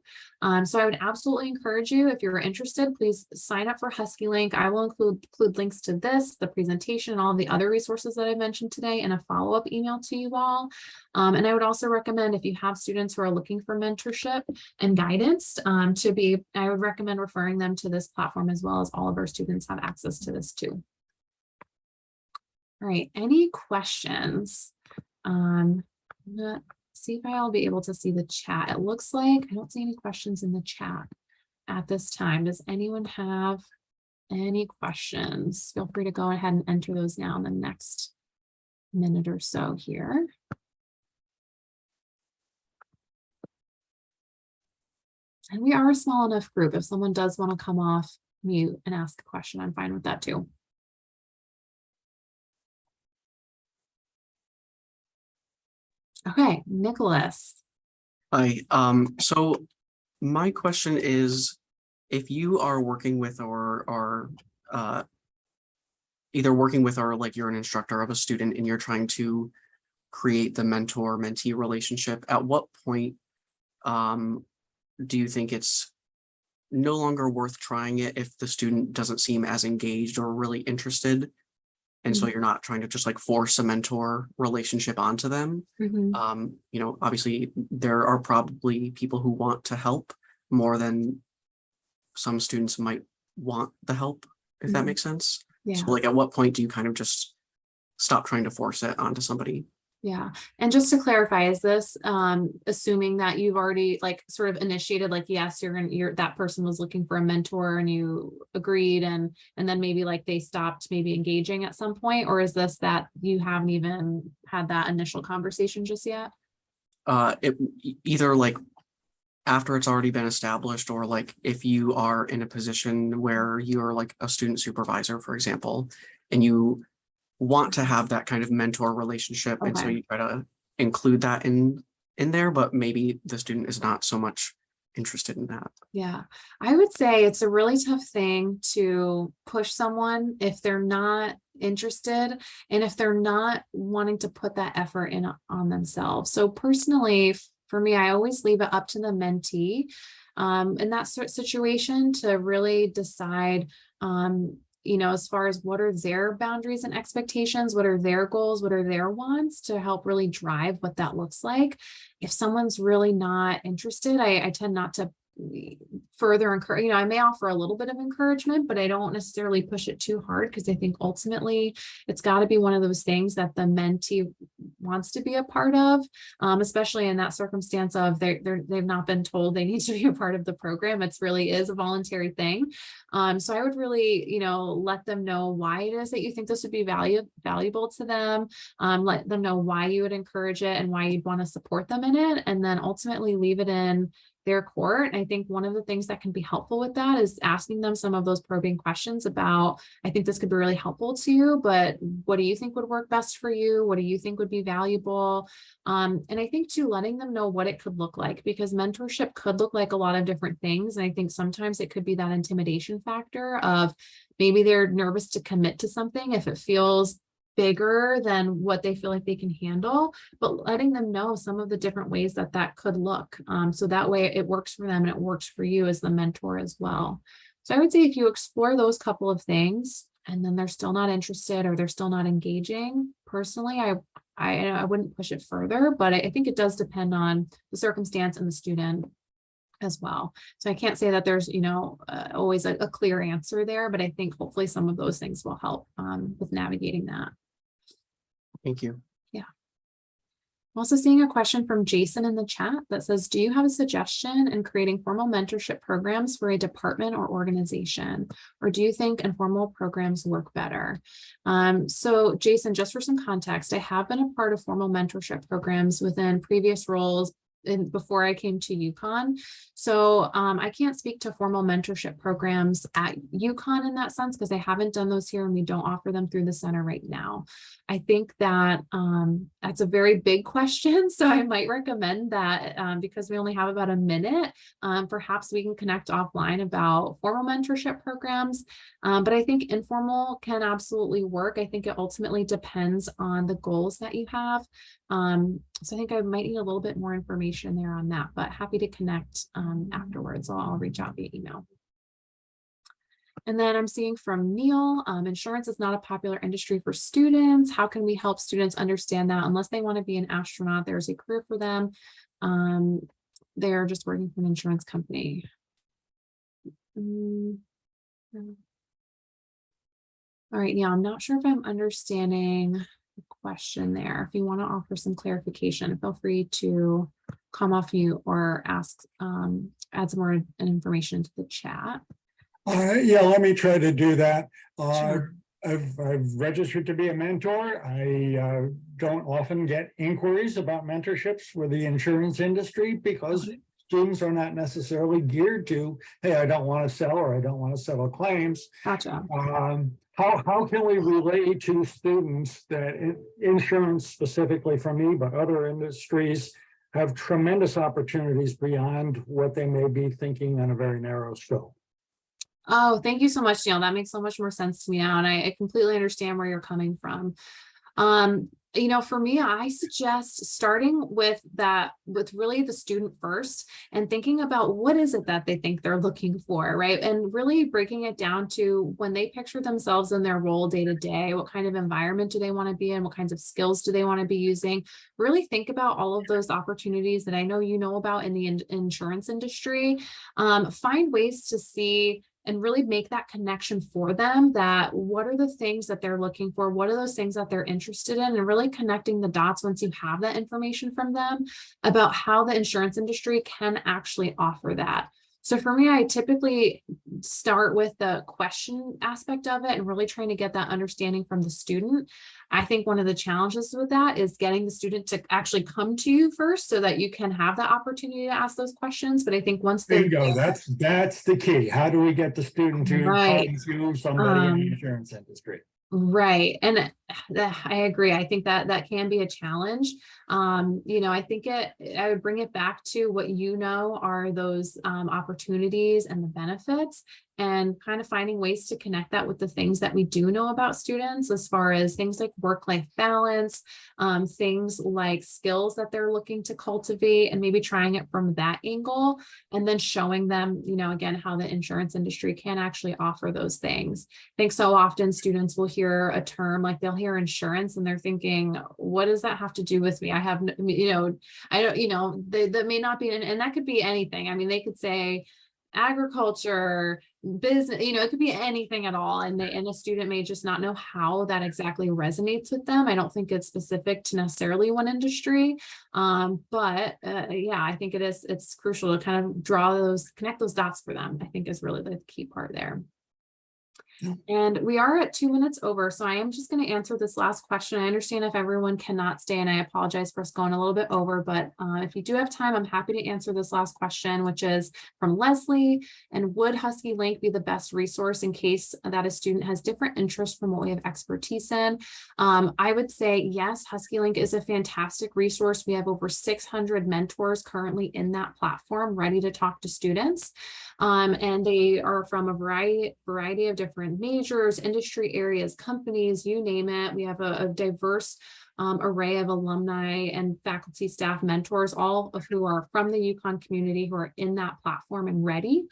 A: So I would absolutely encourage you, if you're interested, please sign up for Husky Link. I will include links to this, the presentation, and all of the other resources that I mentioned today in a follow-up email to you all. And I would also recommend, if you have students who are looking for mentorship and guidance, I would recommend referring them to this platform, as well as all of our students have access to this too. All right, any questions? Let's see if I'll be able to see the chat. It looks like I don't see any questions in the chat at this time. Does anyone have any questions? Feel free to go ahead and enter those now in the next minute or so here. And we are a small enough group. If someone does want to come off mute and ask a question, I'm fine with that too. Okay, Nicholas.
B: Hi. So my question is, if you are working with or either working with or like you're an instructor of a student and you're trying to create the mentor-mentee relationship, at what point do you think it's no longer worth trying it if the student doesn't seem as engaged or really interested? And so you're not trying to just like force a mentor relationship onto them.
A: Mm-hmm.
B: You know, obviously there are probably people who want to help more than some students might want the help, if that makes sense.
A: Yeah.
B: So like at what point do you kind of just stop trying to force it onto somebody?
A: Yeah. And just to clarify, is this assuming that you've already like sort of initiated, like, yes, you're that person was looking for a mentor and you agreed and then maybe like they stopped maybe engaging at some point, or is this that you haven't even had that initial conversation just yet?
B: Either like after it's already been established, or like if you are in a position where you're like a student supervisor, for example, and you want to have that kind of mentor relationship. And so
A: Okay.
B: you try to include that in there, but maybe the student is not so much interested in that.
A: Yeah, I would say it's a really tough thing to push someone if they're not interested and if they're not wanting to put that effort in on themselves. So personally, for me, I always leave it up to the mentee in that sort of situation to really decide, you know, as far as what are their boundaries and expectations, what are their goals, what are their wants, to help really drive what that looks like. If someone's really not interested, I tend not to further encourage, you know, I may offer a little bit of encouragement, but I don't necessarily push it too hard, because I think ultimately it's got to be one of those things that the mentee wants to be a part of, especially in that circumstance of they've not been told they need to be a part of the program. It's really is a voluntary thing. So I would really, you know, let them know why it is that you think this would be valuable to them. Let them know why you would encourage it and why you'd want to support them in it, and then ultimately leave it in their court. I think one of the things that can be helpful with that is asking them some of those probing questions about, I think this could be really helpful to you, but what do you think would work best for you? What do you think would be valuable? And I think too, letting them know what it could look like, because mentorship could look like a lot of different things. And I think sometimes it could be that intimidation factor of maybe they're nervous to commit to something if it feels bigger than what they feel like they can handle, but letting them know some of the different ways that that could look. So that way it works for them and it works for you as the mentor as well. So I would say if you explore those couple of things and then they're still not interested or they're still not engaging, personally, I wouldn't push it further, but I think it does depend on the circumstance and the student as well. So I can't say that there's, you know, always a clear answer there, but I think hopefully some of those things will help with navigating that.
B: Thank you.
A: Yeah. I'm also seeing a question from Jason in the chat that says, do you have a suggestion in creating formal mentorship programs for a department or organization? Or do you think informal programs work better? So Jason, just for some context, I have been a part of formal mentorship programs within previous roles before I came to UConn. So I can't speak to formal mentorship programs at UConn in that sense, because I haven't done those here and we don't offer them through the center right now. I think that that's a very big question. So I might recommend that because we only have about a minute, perhaps we can connect offline about formal mentorship programs. But I think informal can absolutely work. I think it ultimately depends on the goals that you have. So I think I might need a little bit more information there on that, but happy to connect afterwards. So I'll reach out via email. And then I'm seeing from Neil, insurance is not a popular industry for students. How can we help students understand that unless they want to be an astronaut, there's a career for them. They're just working for an insurance company. All right, Neil, I'm not sure if I'm understanding the question there. If you want to offer some clarification, feel free to come off mute or ask, add some more information to the chat.
C: Yeah, let me try to do that.
A: Sure.
C: I've registered to be a mentor. I don't often get inquiries about mentorships with the insurance industry because students are not necessarily geared to, hey, I don't want to sell or I don't want to settle claims.
A: Gotcha.
C: How can we relate to students that insurance specifically for me, but other industries have tremendous opportunities beyond what they may be thinking in a very narrow scope?
A: Oh, thank you so much, Neil. That makes so much more sense to me now. And I completely understand where you're coming from. You know, for me, I suggest starting with really the student first and thinking about what is it that they think they're looking for, right? And really breaking it down to when they picture themselves in their role day to day, what kind of environment do they want to be in? What kinds of skills do they want to be using? Really think about all of those opportunities that I know you know about in the insurance industry. Find ways to see and really make that connection for them, that what are the things that they're looking for? What are those things that they're interested in? And really connecting the dots once you have that information from them about how the insurance industry can actually offer that. So for me, I typically start with the question aspect of it and really trying to get that understanding from the student. I think one of the challenges with that is getting the student to actually come to you first so that you can have the opportunity to ask those questions. But I think once they're
C: Bingo, that's the key. How do we get the student to
A: right,
C: come to somebody in the insurance industry?
A: right. And I agree. I think that can be a challenge. You know, I think I would bring it back to what you know are those opportunities and the benefits, and kind of finding ways to connect that with the things that we do know about students, as far as things like work-life balance, things like skills that they're looking to cultivate, and maybe trying it from that angle, and then showing them, you know, again, how the insurance industry can actually offer those things. I think so often students will hear a term, like they'll hear insurance and they're thinking, what does that have to do with me? I have, you know, I don't, you know, that may not be, and that could be anything. I mean, they could say agriculture, business, you know, it could be anything at all. And a student may just not know how that exactly resonates with them. I don't think it's specific to necessarily one industry. But yeah, I think it's crucial to kind of connect those dots for them, I think is really the key part there. And we are at 2 minutes over, so I am just going to answer this last question. I understand if everyone cannot stay, and I apologize for us going a little bit over, but if you do have time, I'm happy to answer this last question, which is from Leslie. And would Husky Link be the best resource in case that a student has different interests from what we have expertise in? I would say yes, Husky Link is a fantastic resource. We have over 600 mentors currently in that platform ready to talk to students. And they are from a variety of different majors, industry areas, companies, you name it. We have a diverse array of alumni and faculty, staff, mentors, all of who are from the UConn community, who are in that platform and ready.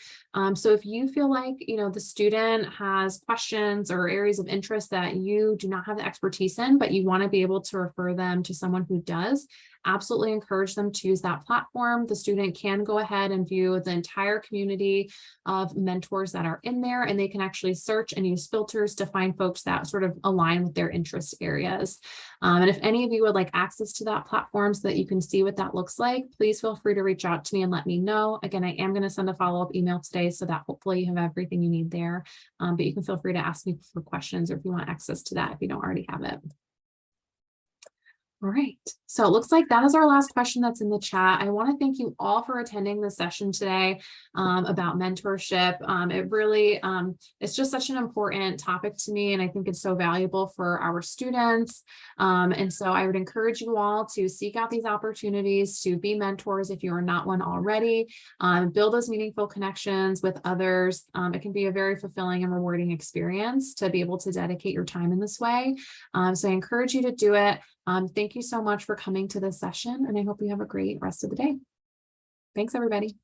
A: So if you feel like, you know, the student has questions or areas of interest that you do not have the expertise in, but you want to be able to refer them to someone who does, absolutely encourage them to use that platform. The student can go ahead and view the entire community of mentors that are in there, and they can actually search and use filters to find folks that sort of align with their interest areas. And if any of you would like access to that platform so that you can see what that looks like, please feel free to reach out to me and let me know. Again, I am going to send a follow-up email today so that hopefully you have everything you need there. But you can feel free to ask me for questions or if you want access to that if you don't already have it. All right, so it looks like that is our last question that's in the chat. I want to thank you all for attending the session today about mentorship. It really, it's just such an important topic to me, and I think it's so valuable for our students. And so I would encourage you all to seek out these opportunities to be mentors if you are not one already. Build those meaningful connections with others. It can be a very fulfilling and rewarding experience to be able to dedicate your time in this way. So I encourage you to do it. Thank you so much for coming to this session, and I hope you have a great rest of the day. Thanks, everybody.